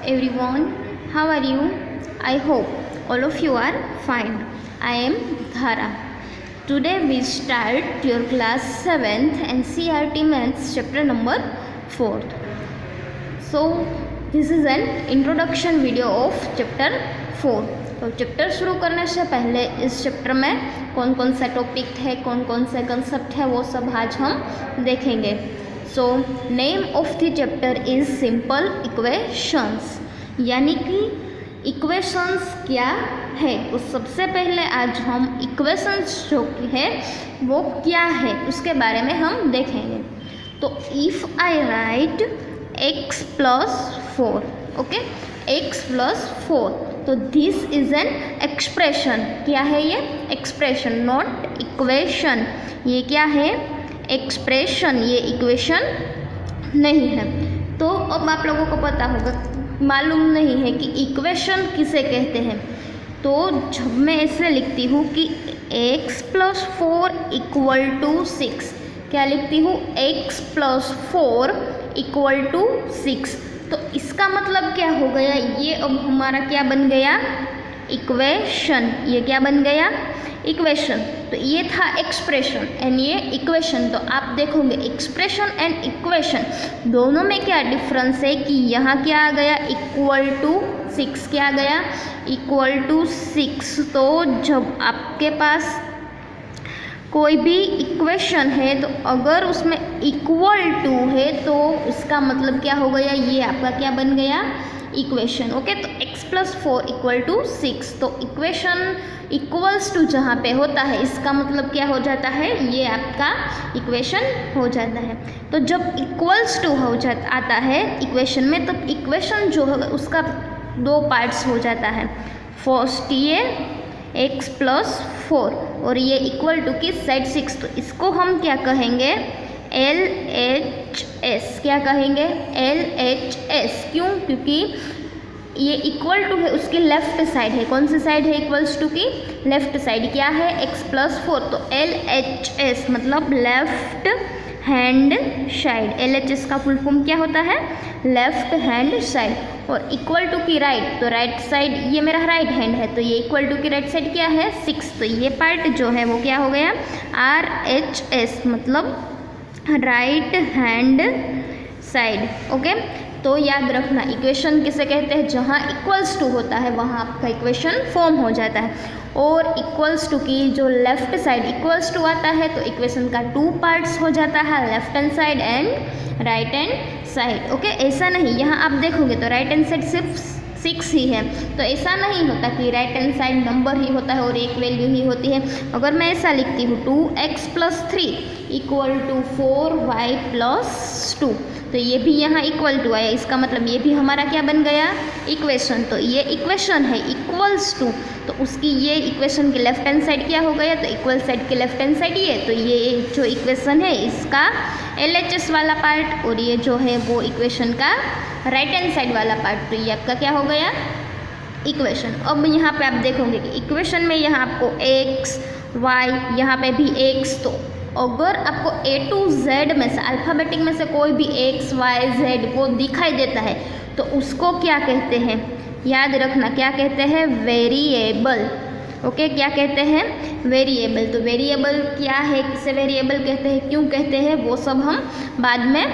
everyone, how are you? I hope all of you are fine. I am Dhara. Today we start your class 7th NCERT Maths chapter number 4th. So this is an introduction video of chapter 4. तो chapter शुरू करने से पहले इस chapter में कौन कौन सा टॉपिक है, कौन कौन से कंसेप्ट है, वो सब आज हम देखेंगे. So name of the chapter is simple equations, यानी कि इक्वेशंस क्या है. तो सबसे पहले आज हम इक्वेशंस जो है वो क्या है उसके बारे में हम देखेंगे. तो if I right x plus 4, okay, x plus 4, तो दिस इज एन एक्सप्रेशन. क्या है ये? Expression, not equation. ये क्या है? एक्सप्रेशन, ये इक्वेशन नहीं है. तो अब आप लोगों को पता होगा, मालूम नहीं है कि इक्वेशन किसे कहते हैं. तो जब मैं ऐसे लिखती हूँ कि x प्लस 4 इक्वल टू 6, क्या लिखती हूँ? x प्लस 4 इक्वल टू 6, तो इसका मतलब क्या हो गया? ये अब हमारा क्या बन गया? इक्वेशन. ये क्या बन गया? इक्वेशन. तो ये था एक्सप्रेशन एंड ये इक्वेशन. तो आप देखोगे एक्सप्रेशन एंड इक्वेशन दोनों में क्या डिफरेंस है कि यहाँ क्या आ गया? Equal to 6. क्या आ गया? Equal to 6. तो जब आपके पास कोई भी इक्वेशन है तो अगर उसमें इक्वल टू है तो इसका मतलब क्या हो गया? ये आपका क्या बन गया? इक्वेशन. ओके, तो x प्लस 4 इक्वल टू 6, तो इक्वेशन इक्वल्स टू जहाँ पे होता है इसका मतलब क्या हो जाता है? ये आपका इक्वेशन हो जाता है. तो जब इक्वल्स टू आता है इक्वेशन में, तो इक्वेशन जो है उसका दो पार्ट्स हो जाता है. फर्स्ट ये x प्लस 4 और ये इक्वल टू की साइड 6, तो इसको हम क्या कहेंगे? LHS. क्या कहेंगे? LHS. क्यों? क्योंकि ये इक्वल टू है उसकी लेफ्ट साइड है. कौन सी साइड है इक्वल्स टू की? Left side. क्या है? x प्लस 4, तो LHS मतलब लेफ्ट हैंड साइड. LHS का फुल फॉर्म क्या होता है? Left hand side. और इक्वल टू की राइट, तो राइट साइड, ये मेरा राइट हैंड है, तो ये इक्वल टू की राइट साइड क्या है? 6. तो ये पार्ट जो है वो क्या हो गया? RHS मतलब राइट हैंड साइड. ओके, तो याद रखना इक्वेशन किसे कहते हैं? जहाँ इक्वल्स टू होता है वहाँ आपका इक्वेशन फॉर्म हो जाता है. और इक्वल्स टू की जो लेफ्ट साइड इक्वल्स टू आता है तो इक्वेशन का 2 पार्ट्स हो जाता है, left hand side and right hand side. Okay, ऐसा नहीं, यहाँ आप देखोगे तो राइट हैंड साइड सिर्फ 6 ही है, तो ऐसा नहीं होता कि राइट हैंड साइड नंबर ही होता है और एक वैल्यू ही होती है. अगर मैं ऐसा लिखती हूँ 2x plus 3 equal to 4y plus 2, तो ये भी यहाँ इक्वल टू आया, इसका मतलब ये भी हमारा क्या बन गया? इक्वेशन. तो ये इक्वेशन है इक्वल्स टू, तो उसकी ये इक्वेशन की लेफ्ट हैंड साइड क्या हो गया? तो इक्वल साइड की लेफ्ट हैंड साइड ये, तो ये जो इक्वेशन है इसका LHS वाला पार्ट और ये जो है वो इक्वेशन का राइट हैंड साइड वाला पार्ट, तो ये आपका क्या हो गया? इक्वेशन. अब यहाँ पे आप देखोगे कि इक्वेशन में यहाँ आपको x y, यहाँ पे भी x, तो अगर आपको A to Z में से अल्फ़ाबेटिक में से कोई भी x y z वो दिखाई देता है तो उसको क्या कहते हैं? याद रखना, क्या कहते हैं? वेरिएबल. ओके, क्या कहते हैं? वेरिएबल. तो वेरिएबल क्या है, किसे वेरिएबल कहते हैं, क्यों कहते हैं, वो सब हम बाद में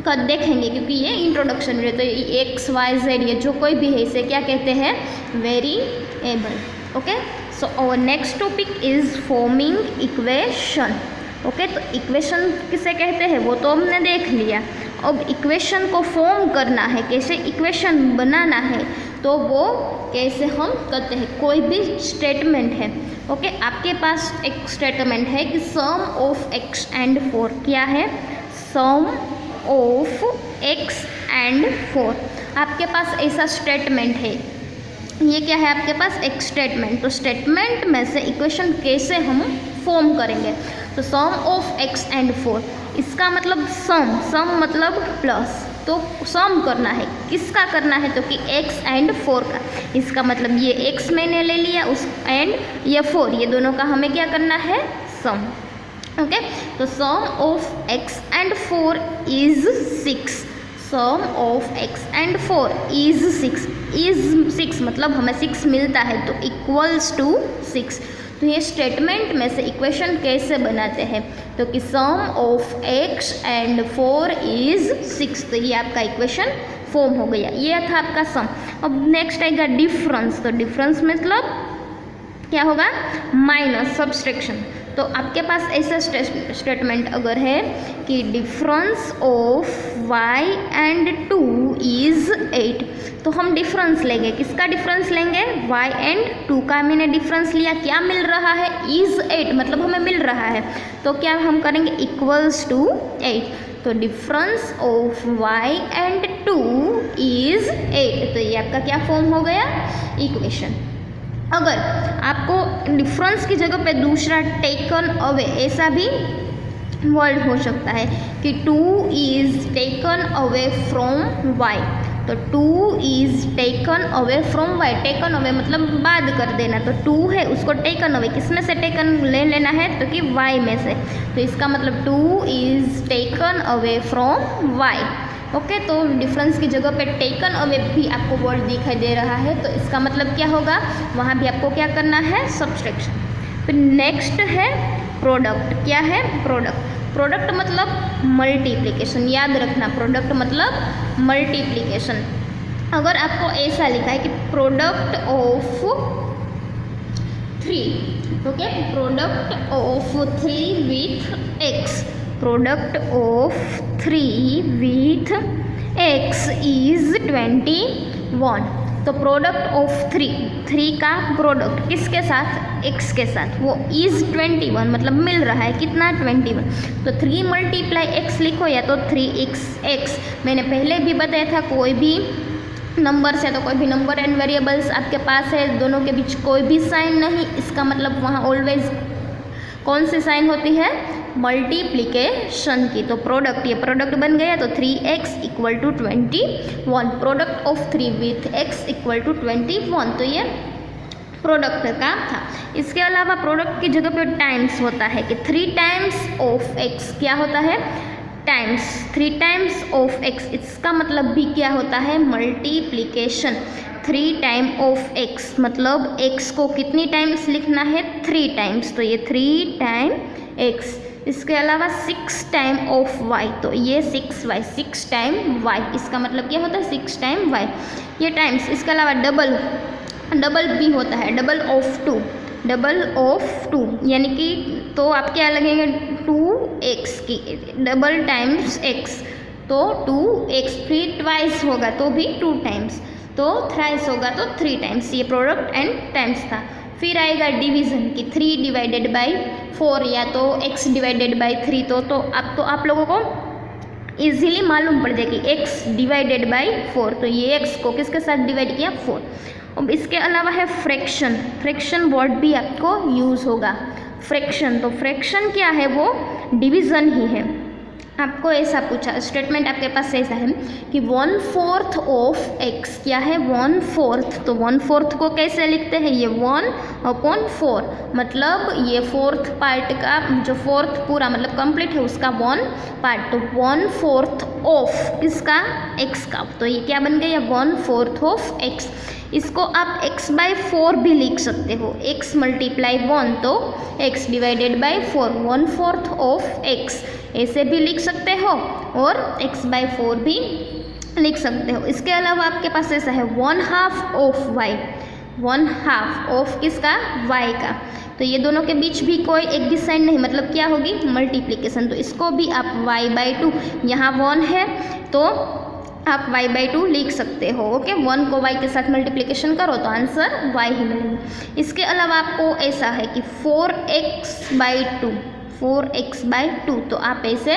कब देखेंगे क्योंकि ये इंट्रोडक्शन में. तो x y z ये जो कोई भी है इसे क्या कहते हैं? Variable. Okay, so our next topic is forming equation. Okay, तो इक्वेशन किसे कहते हैं वो तो हमने देख लिया. अब इक्वेशन को फॉर्म करना है, कैसे इक्वेशन बनाना है, तो वो कैसे हम करते हैं. कोई भी स्टेटमेंट है, ओके, आपके पास एक स्टेटमेंट है कि सम ऑफ x एंड 4. क्या है? सम ऑफ x एंड 4. आपके पास ऐसा स्टेटमेंट है. ये क्या है आपके पास? एक स्टेटमेंट. तो स्टेटमेंट में से इक्वेशन कैसे हम फॉर्म करेंगे? तो सम ऑफ x एंड 4, इसका मतलब सम मतलब प्लस, तो सम करना है. किसका करना है? तो कि x एंड 4 का. इसका मतलब ये x मैंने ले लिया उस एंड ये 4, ये दोनों का हमें क्या करना है? सम. ओके, तो sum of x and 4 is 6. Sum of x and 4 is 6, is 6 मतलब हमें 6 मिलता है तो इक्वल्स टू 6। तो ये स्टेटमेंट में से इक्वेशन कैसे बनाते हैं, तो कि सम ऑफ x एंड 4 इज 6, तो ये आपका इक्वेशन फॉर्म हो गया। ये था आपका सम। अब नेक्स्ट आएगा डिफरेंस, तो डिफरेंस मतलब क्या होगा, माइनस, सब्सट्रैक्शन। तो आपके पास ऐसा स्टेटमेंट अगर है कि difference of y and 2 is 8, तो हम डिफरेंस लेंगे, किसका डिफरेंस लेंगे, y एंड 2 का मैंने डिफरेंस लिया, क्या मिल रहा है, इज 8 मतलब हमें मिल रहा है, तो क्या हम करेंगे, इक्वल्स टू 8। तो difference of y and 2 is 8, तो ये आपका क्या फॉर्म हो गया, इक्वेशन। अगर आपको डिफरेंस की जगह पे दूसरा टेकन अवे, ऐसा भी वर्ड हो सकता है कि 2 is taken away from y, तो 2 is taken away from y, taken away मतलब बाद कर देना, तो 2 है उसको टेकन अवे किस में से टेकन ले लेना है, तो कि y में से, तो इसका मतलब 2 is taken away from y। Okay, तो डिफरेंस की जगह पे टेकन अवे भी आपको वर्ड दिखाई दे रहा है, तो इसका मतलब क्या होगा, वहाँ भी आपको क्या करना है, सब्सट्रैक्शन। फिर नेक्स्ट है प्रोडक्ट, क्या है, प्रोडक्ट। प्रोडक्ट मतलब मल्टीप्लिकेशन, याद रखना, प्रोडक्ट मतलब मल्टीप्लिकेशन। अगर आपको ऐसा लिखा है कि product of 3, okay, product of 3 with x, product of 3 with x is 21, तो प्रोडक्ट ऑफ 3 का प्रोडक्ट किसके साथ, x के साथ, वो इज 21 मतलब मिल रहा है कितना, 21, तो 3 मल्टीप्लाई x लिखो या तो 3x। मैंने पहले भी बताया था कोई भी नंबर से, तो कोई भी नंबर एंड वेरिएबल्स आपके पास है, दोनों के बीच कोई भी साइन नहीं, इसका मतलब वहाँ ऑलवेज कौन सी साइन होती है, मल्टीप्लिकेशन की। तो प्रोडक्ट, ये प्रोडक्ट बन गया, तो 3x equal to 21, product of 3 with x equal to 21, तो ये प्रोडक्ट का था। इसके अलावा प्रोडक्ट की जगह पे टाइम्स होता है कि 3 टाइम्स ऑफ x क्या होता है, टाइम्स, 3 टाइम्स ऑफ x, इसका मतलब भी क्या होता है, मल्टीप्लिकेशन। 3 टाइम ऑफ x मतलब x को कितनी टाइम्स लिखना है, 3 टाइम्स, तो ये 3 टाइम x। इसके अलावा 6 टाइम ऑफ y, तो ये 6y, 6 टाइम y, इसका मतलब क्या होता है, 6 टाइम y, ये टाइम्स। इसके अलावा डबल भी होता है, डबल ऑफ 2 यानी कि, तो आप क्या लगेंगे, 2x की डबल टाइम्स x, तो 2x, फिर ट्वाइस होगा तो भी 2 टाइम्स, तो थ्राइस होगा तो 3 टाइम्स, ये प्रोडक्ट एंड टाइम्स था। फिर आएगा डिवीज़न की 3 डिवाइडेड बाई 4 या तो x डिवाइडेड बाई 3, तो आप लोगों को इजीली मालूम पड़ जाएगी x डिवाइडेड बाई 4, तो ये x को किसके साथ डिवाइड किया, 4। अब इसके अलावा है फ्रैक्शन, फ्रैक्शन वर्ड भी आपको यूज़ होगा, फ्रैक्शन, तो फ्रैक्शन क्या है, वो डिवीज़न ही है। आपको ऐसा पूछा, स्टेटमेंट आपके पास ऐसा है कि 1/4 ऑफ x क्या है, 1/4, तो 1/4 को कैसे लिखते हैं, ये 1/4 मतलब ये 4th पार्ट का जो 4th पूरा मतलब कंप्लीट है उसका 1 पार्ट, तो 1/4 ऑफ किसका, x का, तो ये क्या बन गया, 1/4 ऑफ x। इसको आप x/4 भी लिख सकते हो, x मल्टीप्लाई 1 तो x divided by 4, 1/4 of x ऐसे भी लिख सकते हो और x/4 भी लिख सकते हो। इसके अलावा आपके पास ऐसा है 1/2 ऑफ y, 1/2 ऑफ किसका, y का, तो ये दोनों के बीच भी कोई एक भी साइन नहीं, मतलब क्या होगी, मल्टीप्लिकेशन, तो इसको भी आप y/2, यहाँ 1 है तो आप y/2 लिख सकते हो। ओके, 1 को y के साथ मल्टीप्लिकेशन करो तो आंसर y ही मिलेगा। इसके अलावा आपको ऐसा है कि 4x/2, तो आप ऐसे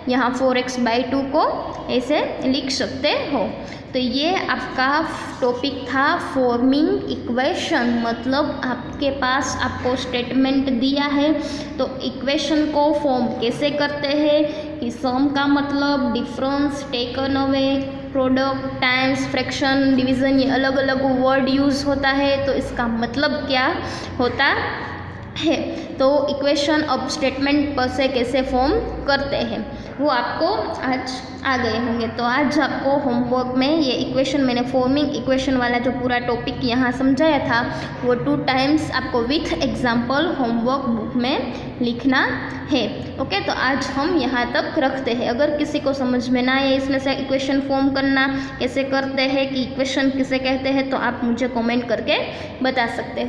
यहाँ 4x/2 को ऐसे लिख सकते हो। तो ये आपका टॉपिक था फॉर्मिंग इक्वेशन, मतलब आपके पास आपको स्टेटमेंट दिया है तो इक्वेशन को फॉर्म कैसे करते हैं, कि सम का मतलब difference, taken away, product, times, fraction, division, ये अलग अलग वर्ड यूज़ होता है, तो इसका मतलब क्या होता है। तो इक्वेशन अब स्टेटमेंट पर से कैसे फॉर्म करते हैं वो आपको आज आ गए होंगे। तो आज आपको होमवर्क में ये इक्वेशन, मैंने फॉर्मिंग इक्वेशन वाला जो पूरा टॉपिक यहाँ समझाया था वो 2 टाइम्स आपको विथ एग्जाम्पल होमवर्क बुक में लिखना है। ओके, तो आज हम यहाँ तक रखते हैं। अगर किसी को समझ में ना आए इसमें से इक्वेशन फॉर्म करना कैसे करते हैं, कि इक्वेशन किसे कहते हैं, तो आप मुझे कमेंट करके बता सकते हो।